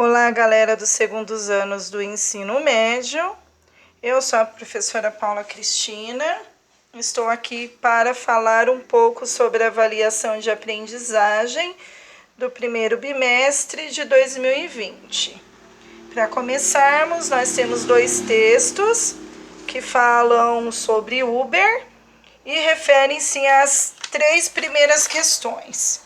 Olá, galera dos segundos anos do ensino médio. Eu sou a professora Paula Cristina. Estou aqui para falar um pouco sobre a avaliação de aprendizagem do primeiro bimestre de 2020. Para começarmos, nós temos dois textos que falam sobre Uber e referem-se às três primeiras questões.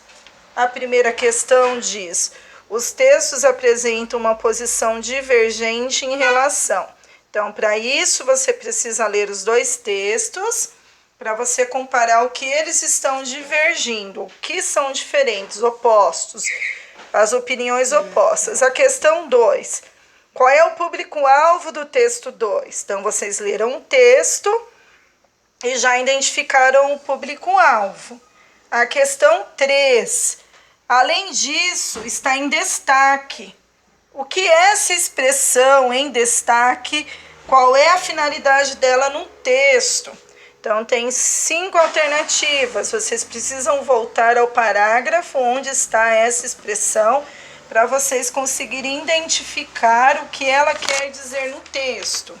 A primeira questão diz: os textos apresentam uma posição divergente em relação. Então, para isso, você precisa ler os dois textos para você comparar o que eles estão divergindo, o que são diferentes, opostos, as opiniões opostas. A questão 2. Qual é o público-alvo do texto 2? Então, vocês leram o texto e já identificaram o público-alvo. A questão 3. Além disso, está em destaque. O que é essa expressão em destaque? Qual é a finalidade dela no texto? Então, tem 5 alternativas. Vocês precisam voltar ao parágrafo onde está essa expressão para vocês conseguirem identificar o que ela quer dizer no texto.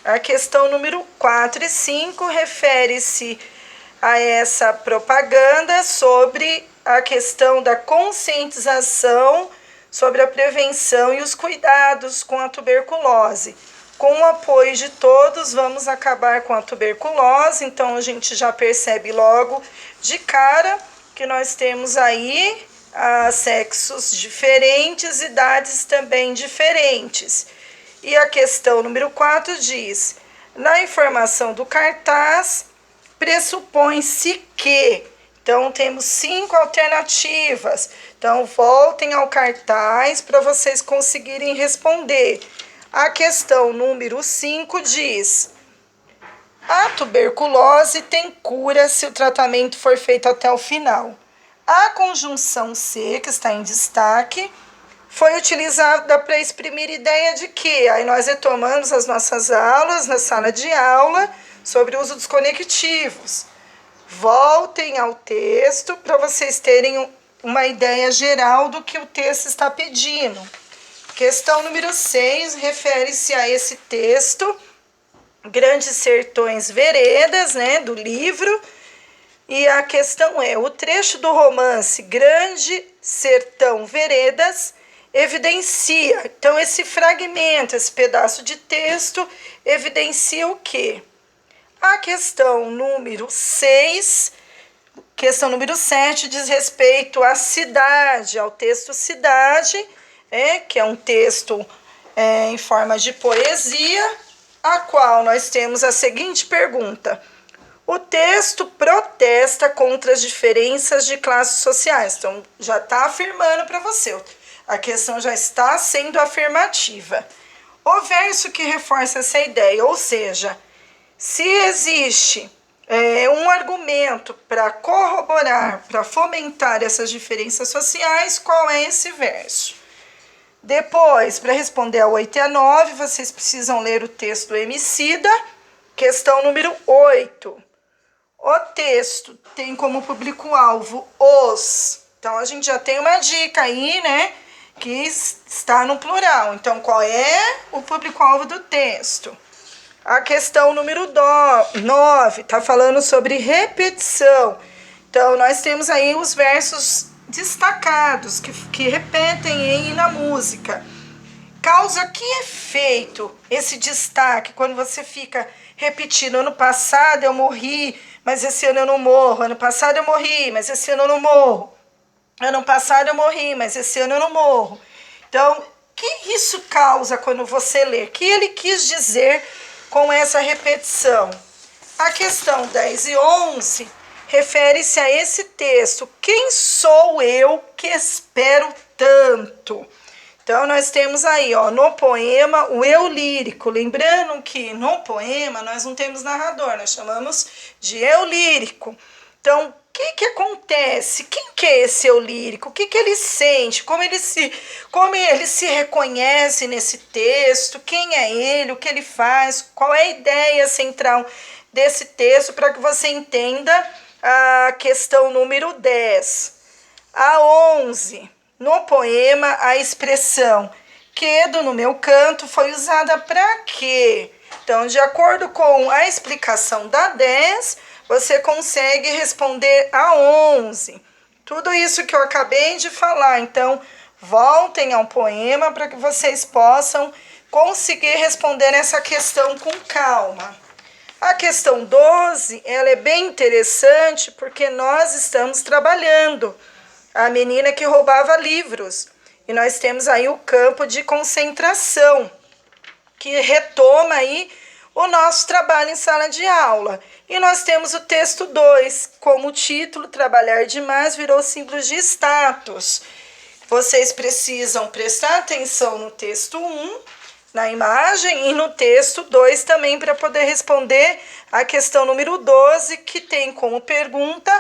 A questão número 4 e 5 refere-se a essa propaganda sobre a questão da conscientização sobre a prevenção e os cuidados com a tuberculose. Com o apoio de todos, vamos acabar com a tuberculose. Então, a gente já percebe logo de cara que nós temos aí sexos diferentes, idades também diferentes. E a questão número 4 diz: na informação do cartaz, pressupõe-se que. Então, temos 5 alternativas. Então, voltem ao cartaz para vocês conseguirem responder. A questão número 5 diz: a tuberculose tem cura se o tratamento for feito até o final. A conjunção C, que está em destaque, foi utilizada para exprimir ideia de que. Aí nós retomamos as nossas aulas na sala de aula sobre o uso dos conectivos. Voltem ao texto para vocês terem uma ideia geral do que o texto está pedindo. Questão número 6 refere-se a esse texto, Grandes Sertões Veredas, do livro. E a questão é: o trecho do romance Grande Sertão Veredas evidencia. Então, esse fragmento, esse pedaço de texto, evidencia o quê? A questão número 6, questão número 7, diz respeito à cidade, ao texto Cidade, que é um texto em forma de poesia, a qual nós temos a seguinte pergunta: o texto protesta contra as diferenças de classes sociais. Então, já está afirmando para você, a questão já está sendo afirmativa. O verso que reforça essa ideia, ou seja, se existe um argumento para corroborar, para fomentar essas diferenças sociais, qual é esse verso? Depois, para responder a 8 e a 9, vocês precisam ler o texto do Emicida, questão número 8. O texto tem como público-alvo os. Então, a gente já tem uma dica aí, que está no plural. Então, qual é o público-alvo do texto? A questão número 9 está falando sobre repetição. Então, nós temos aí os versos destacados que repetem aí na música. Causa que efeito esse destaque quando você fica repetindo: ano passado eu morri, mas esse ano eu não morro. Ano passado eu morri, mas esse ano eu não morro. Ano passado eu morri, mas esse ano eu não morro. Então, o que isso causa quando você lê? O que ele quis dizer com essa repetição? A questão 10 e 11 refere-se a esse texto: quem sou eu que espero tanto? Então, nós temos aí, no poema, o eu lírico. Lembrando que no poema nós não temos narrador, nós chamamos de eu lírico. Então, o que acontece? Quem que é esse eu lírico? O que ele sente? Como ele se reconhece nesse texto? Quem é ele? O que ele faz? Qual é a ideia central desse texto, para que você entenda a questão número 10. A 11 no poema a expressão quedo no meu canto foi usada para quê? Então, de acordo com a explicação da 10, você consegue responder a 11. Tudo isso que eu acabei de falar. Então, voltem ao poema para que vocês possam conseguir responder essa questão com calma. A questão 12, ela é bem interessante porque nós estamos trabalhando a menina que roubava livros. E nós temos aí o campo de concentração, que retoma aí o nosso trabalho em sala de aula. E nós temos o texto 2, como título, trabalhar demais virou símbolo de status. Vocês precisam prestar atenção no texto 1, na imagem, e no texto 2 também para poder responder a questão número 12, que tem como pergunta: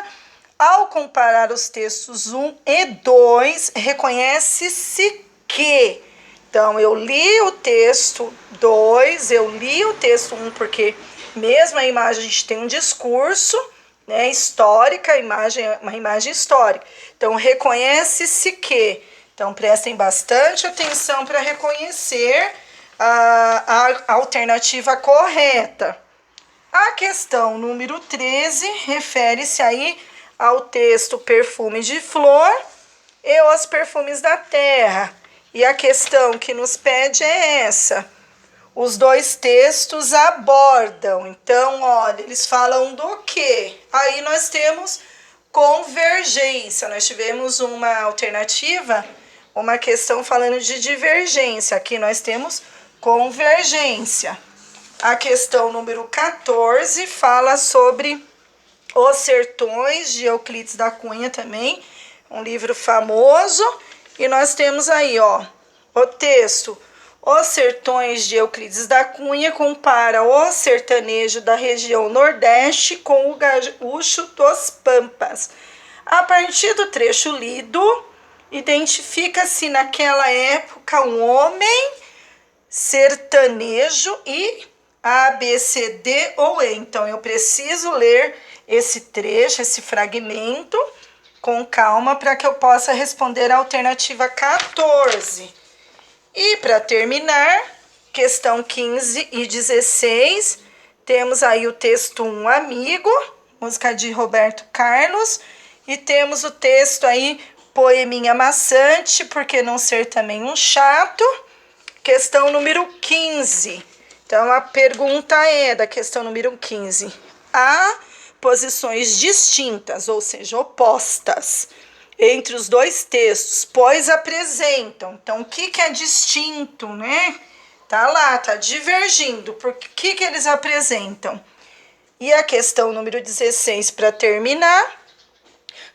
ao comparar os textos 1 e 2, reconhece-se que... Então, eu li o texto 2, eu li o texto 1, porque mesmo a imagem a gente tem um discurso, né, histórica, uma imagem histórica. Então, reconhece-se que... Então, prestem bastante atenção para reconhecer a alternativa correta. A questão número 13 refere-se aí ao texto Perfume de Flor e os Perfumes da Terra. E a questão que nos pede é essa. Os dois textos abordam. Então, olha, eles falam do quê? Aí nós temos convergência. Nós tivemos uma alternativa, uma questão falando de divergência. Aqui nós temos convergência. A questão número 14 fala sobre Os Sertões, de Euclides da Cunha também, um livro famoso. E nós temos aí, ó, o texto Os Sertões, de Euclides da Cunha, compara o sertanejo da região Nordeste com o gaúcho dos Pampas. A partir do trecho lido, identifica-se naquela época um homem sertanejo e A, B, C, D ou E. Então, eu preciso ler esse trecho, esse fragmento, com calma, para que eu possa responder a alternativa 14. E, para terminar, questão 15 e 16, temos aí o texto Um Amigo, música de Roberto Carlos, e temos o texto aí, Poeminha Maçante, por que não ser também um chato? Questão número 15. Então, a pergunta é da questão número 15. Há posições distintas, ou seja, opostas, entre os dois textos, pois apresentam. Então, o que é distinto, né? Tá lá, tá divergindo. Por que eles apresentam? E a questão número 16, para terminar,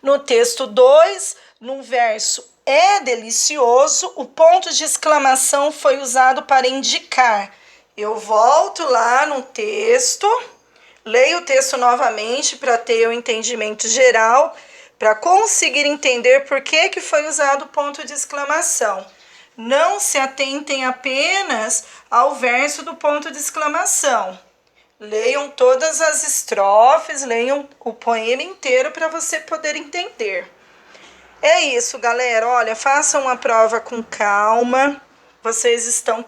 no texto 2, no verso é delicioso, o ponto de exclamação foi usado para indicar. Eu volto lá no texto, leio o texto novamente para ter o entendimento geral, para conseguir entender por que foi usado o ponto de exclamação. Não se atentem apenas ao verso do ponto de exclamação. Leiam todas as estrofes, leiam o poema inteiro para você poder entender. É isso, galera. Olha, façam a prova com calma. Vocês estão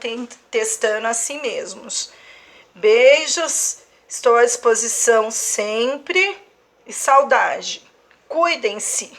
testando a si mesmos. Beijos, estou à disposição sempre. E saudade. Cuidem-se.